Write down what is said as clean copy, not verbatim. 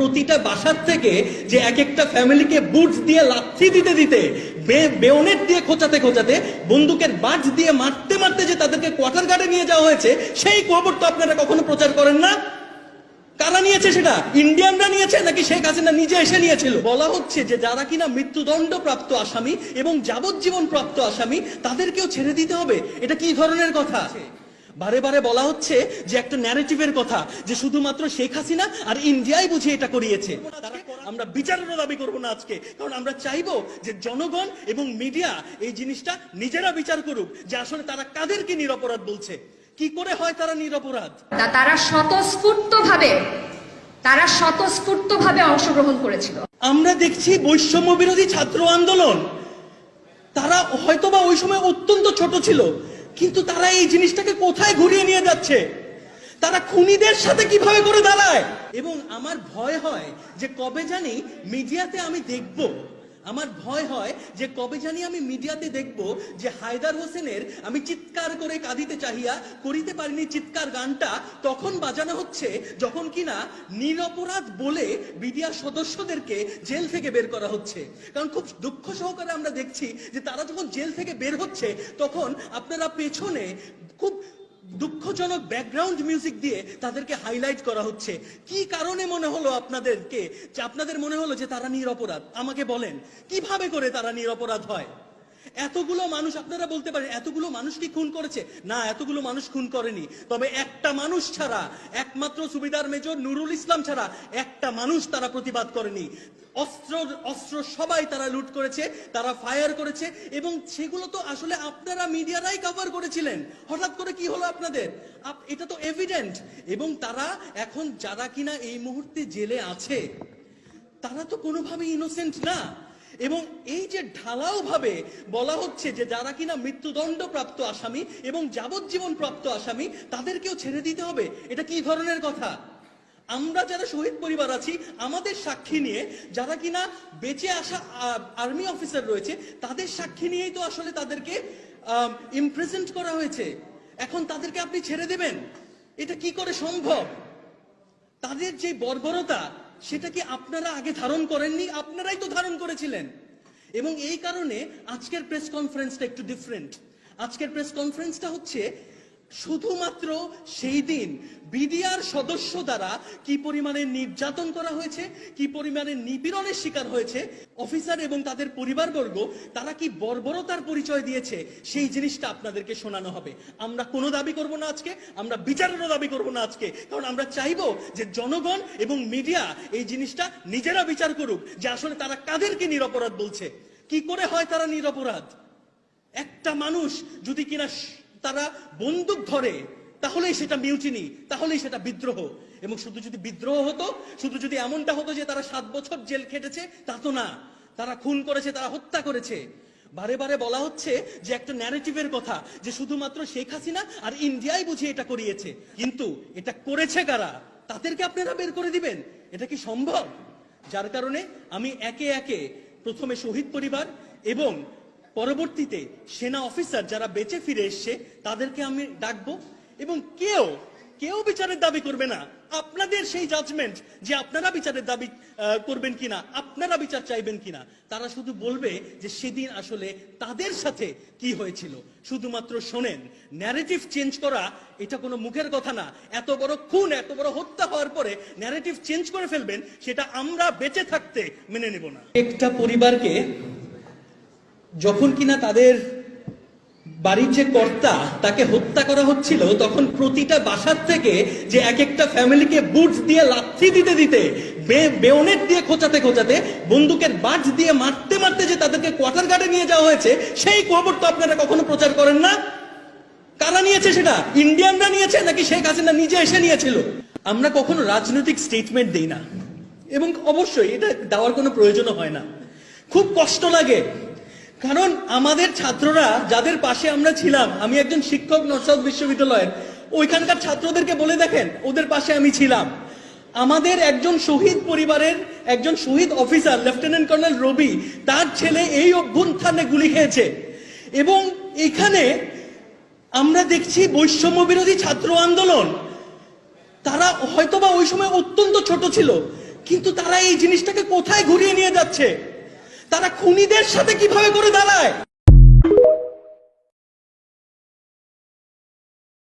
প্রতিটা বাসার থেকে যে এক একটা ফ্যামিলিকে বুটস দিয়ে লাথি দিতে দিতে বেয়নেট দিয়ে খোঁচাতে খোঁচাতে বন্দুকের বাজ দিয়ে মারতে মারতে যে তাদেরকে কোয়ার্টার গার্ডে নিয়ে যাওয়া হয়েছে সেই খবর তো আপনারা কখনো প্রচার করেন না। কারা নিয়েছে সেটা? ইন্ডিয়ানরা নিয়েছে নাকি শেখ হাসিনা নিজে এসে নিয়েছিল? বলা হচ্ছে যে যারা কিনা মৃত্যুদণ্ড প্রাপ্ত আসামি এবং যাবজ্জীবন প্রাপ্ত আসামি তাদেরকেও ছেড়ে দিতে হবে। এটা কি ধরনের কথা? বারে বারে বলা হচ্ছে যে একটা ন্যারেটিভের কথা যে শুধুমাত্র শেখ হাসিনা আর ইন্ডিয়াই বুঝে এটা করিয়েছে। আমরা বিচারের দাবি করব না আজকে, কারণ আমরা চাইবো যে জনগণ এবং মিডিয়া এই জিনিসটা নিজেরা বিচার করুক যে আসলে তারা কাদেরকে নিরপরাধ বলছে, কি করে হয় তারা নিরপরাধ। তারা স্বতঃস্ফূর্তভাবে অংশগ্রহণ করেছিল। আমরা দেখছি বৈষম্য বিরোধী ছাত্র আন্দোলন, তারা হয়তোবা ওই সময় অত্যন্ত ছোট ছিল, কিন্তু তারা এই জিনিসটাকে কোথায় ঘুরিয়ে নিয়ে যাচ্ছে, তারা খুনিদের সাথে কিভাবে করে দাঁড়ায়। এবং আমার ভয় হয় যে কবে জানি মিডিয়াতে আমি দেখব, আমার ভয় হয় যে কবে জানি আমি মিডিয়াতে দেখব যে হায়দার হোসেনের আমি চিৎকার করে কাঁদিতে চাহিয়া করিতে পারিনি চিৎকার গানটা তখন বাজানো হচ্ছে যখন কিনা নিরপরাধ বলে বিডিআর সদস্যদেরকে জেল থেকে বের করা হচ্ছে। কারণ খুব দুঃখ সহকারে আমরা দেখছি যে তারা যখন জেল থেকে বের হচ্ছে তখন আপনারা পেছনে খুব দুঃখজনক ব্যাকগ্রাউন্ড মিউজিক দিয়ে তাদেরকে হাইলাইট করা হচ্ছে। কি কারণে মনে হলো আপনাদেরকে যে আপনাদের মনে হলো যে তারা নিরপরাধ? আমাকে বলেন কিভাবে করে তারা নিরপরাধ হয়? এতগুলো মানুষ, আপনারা বলতে পারেন এতগুলো মানুষ কি খুন করেছে? না, এতগুলো মানুষ খুন করেনি। তবে একটা মানুষ ছাড়া, একমাত্র সুবিদার মেজর নুরুল ইসলাম ছাড়া একটা মানুষ তারা প্রতিবাদ করেনি। অস্ত্র সবাই তারা লুট করেছে, তারা ফায়ার করেছে, এবং সেগুলো তো আসলে আপনারা মিডিয়ারাই কভার করেছিলেন। হঠাৎ করে কি হলো আপনাদের? এটা তো এভিডেন্ট। এবং তারা এখন যারা কিনা এই মুহূর্তে জেলে আছে তারা তো কোনোভাবেই ইনোসেন্ট না। এবং এই যে ঢালাও ভাবে বলা হচ্ছে যে যারা কিনা মৃত্যুদণ্ড প্রাপ্ত আসামি এবং যাবজ্জীবন প্রাপ্ত আসামি তাদেরকেও ছেড়ে দিতে হবে, এটা কি ধরনের কথা? আমরা যারা শহীদ পরিবার আছি আমাদের সাক্ষী নিয়ে যারা কিনা বেঁচে আসা আর্মি অফিসার রয়েছে তাদের সাক্ষী নিয়েই তো আসলে তাদেরকে ইমপ্রেজেন্ট করা হয়েছে। এখন তাদেরকে আপনি ছেড়ে দেবেন? এটা কি করে সম্ভব? তাদের যে বর্বরতা সেটা কি আপনারা আগে ধারণ করেননি? আপনারাই তো ধারণ করেছিলেন। এবং এই কারণে আজকের প্রেস কনফারেন্সটা একটু ডিফারেন্ট। আজকের প্রেস কনফারেন্সটা হচ্ছে শুধুমাত্র সেই দিন বিডিআর সদস্য দ্বারা কি পরিমাণে নির্যাতন করা হয়েছে, কি পরিমাণে নিপীড়নের শিকার হয়েছে অফিসার এবং তাদের পরিবারবর্গ, তারা কি বর্বরতার পরিচয় দিয়েছে সেই জিনিসটা আপনাদেরকে শোনানো হবে। আমরা কোনো দাবি করব না আজকে, আমরা বিচারেরও দাবি করব না আজকে, কারণ আমরা চাইবো যে জনগণ এবং মিডিয়া এই জিনিসটা নিজেরা বিচার করুক যে আসলে তারা কাদেরকে নিরপরাধ বলছে, কি করে হয় তারা নিরপরাধ। একটা মানুষ যদি কিনা তারা বন্দুক ধরে তাহলেই সেটা মিউটিনি, তাহলেই সেটা বিদ্রোহ। এবং শুধু যদি বিদ্রোহ হতো, শুধু যদি এমনটা হতো যে তারা 7 বছর জেল খেটেছে, তা তো না। তারা খুন করেছে, তারা হত্যা করেছে। বারে বারে বলা হচ্ছে যে একটা ন্যারেটিভের কথা যে শুধুমাত্র শেখ হাসিনা আর ইন্ডিয়াই বুঝে এটা করিয়েছে, কিন্তু এটা করেছে কারা তাদেরকে আপনারা বের করে দিবেন? এটা কি সম্ভব? যার কারণে আমি একে একে প্রথমে শহীদ পরিবার এবং পরবর্তীতে সেনা অফিসার যারা বেঁচে ফিরে এসছে তাদেরকে আমি ডাকবো। এবং কেউ বিচারের দাবি করবে না। আপনাদের সেই জাজমেন্ট যে আপনারা বিচারের দাবি করবেন কিনা, আপনারা বিচার চাইবেন কিনা, তারা শুধু বলবে যে সেদিন আসলে তাদের সাথে কি হয়েছিল। শুধুমাত্র শোনেন, ন্যারেটিভ চেঞ্জ করা এটা কোনো মুখের কথা না। এত বড় খুন, এত বড় হত্যা হওয়ার পরে ন্যারেটিভ চেঞ্জ করে ফেলবেন, সেটা আমরা বেঁচে থাকতে মেনে নেব না। একটা পরিবারকে যখন কিনা তাদের বাড়ির যে কর্তা তাকে হত্যা করা হচ্ছিল তখন প্রতিটা বাসার থেকে যে এক একটা ফ্যামিলিকে বুটস দিয়ে লাথি দিতে দিতে বেয়নেট দিয়ে খোঁচাতে খোঁচাতে বন্দুকের বাজ দিয়ে মারতে মারতে যে তাদেরকে কোয়ার্টার গার্ডে নিয়ে যাওয়া হয়েছে সেই খবর তো আপনারা কখনো প্রচার করেন না। কারা নিয়েছে সেটা? ইন্ডিয়ানরা নিয়েছে নাকি শেখ হাসিনা নিজে এসে নিয়েছিল? আমরা কখনো রাজনৈতিক স্টেটমেন্ট দেই না, এবং অবশ্যই এটা দেওয়ার কোনো প্রয়োজনও হয় না। খুব কষ্ট লাগে, কারণ আমাদের ছাত্ররা যাদের পাশে আমরা ছিলাম, আমি একজন শিক্ষক নর্থ বিশ্ববিদ্যালয়ের, ওইখানকার ছাত্রদেরকে বলে দেখেন ওদের পাশে আমি ছিলাম। আমাদের একজন শহীদ পরিবারের একজন শহীদ অফিসার লেফটেন্যান্ট কর্নেল রবি, তার ছেলে এই অভ্যুত্থানে গুলি খেয়েছে। এবং এখানে আমরা দেখছি বৈষম্য বিরোধী ছাত্র আন্দোলন, তারা হয়তোবা ওই সময় অত্যন্ত ছোট ছিল, কিন্তু তারা এই জিনিসটাকে কোথায় ঘুরিয়ে নিয়ে যাচ্ছে? তারা খুনিদের সাথে কিভাবে করে দাঁড়ায়?